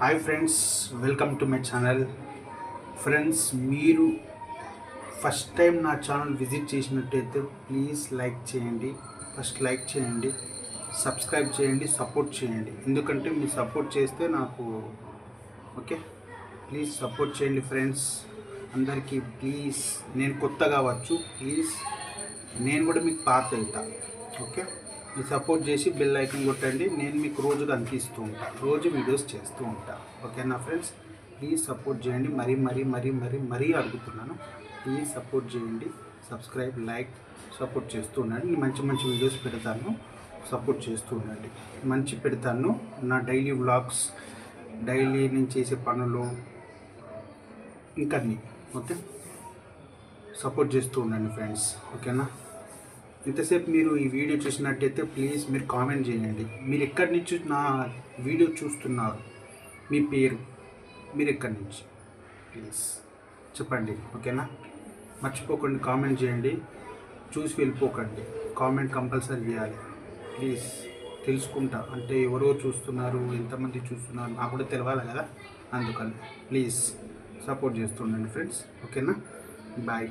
Hi friends, welcome to my channel. Friends, మీరు first time నా channel visit చేసినట్టయితే please like చేయండి. First like చేయండి, సబ్స్క్రైబ్ చేయండి, సపోర్ట్ చేయండి. ఎందుకంటే మీరు సపోర్ట్ చేస్తే నాకు ఓకే. ప్లీజ్ సపోర్ట్ చేయండి ఫ్రెండ్స్. అందరికీ ప్లీజ్, నేను కొత్త కావచ్చు, ప్లీజ్ నేను కూడా మీకు పాత అవుతా. ఓకే, మీరు సపోర్ట్ చేసి బెల్ ఐకాన్ కొట్టండి. నేను మీకు రోజు కనిపిస్తూ ఉంటాను, రోజు వీడియోస్ చేస్తూ ఉంటాను. ఓకేనా ఫ్రెండ్స్? ప్లీజ్ సపోర్ట్ చేయండి. మరీ అడుగుతున్నాను. ప్లీజ్ సపోర్ట్ చేయండి. సబ్స్క్రైబ్, లైక్, సపోర్ట్ చేస్తూ ఉండండి. నేను మంచి వీడియోస్ పెడతాను, సపోర్ట్ చేస్తూ ఉండండి. మంచి పెడతాను. నా డైలీ వ్లాగ్స్, డైలీ నేను చేసే పనులు, ఇంకా ఓకే, సపోర్ట్ చేస్తూ ఉండండి ఫ్రెండ్స్. ఓకేనా? ఇంతసేపు మీరు ఈ వీడియో చూసినట్టయితే ప్లీజ్ మీరు కామెంట్ చేయండి. మీరు ఎక్కడి నుంచి నా వీడియో చూస్తున్నారు, మీ పేరు, మీరు ఎక్కడి నుంచి ప్లీజ్ చెప్పండి. ఓకేనా? మర్చిపోకండి, కామెంట్ చేయండి. చూసి వెళ్ళిపోకండి, కామెంట్ కంపల్సరీ చేయాలి ప్లీజ్. తెలుసుకుంటా, అంటే ఎవరో చూస్తున్నారు, ఎంతమంది చూస్తున్నారు నాకు కూడా తెలవాలి కదా. అందుకని ప్లీజ్ సపోర్ట్ చేస్తుండండి ఫ్రెండ్స్. ఓకేనా? బాయ్.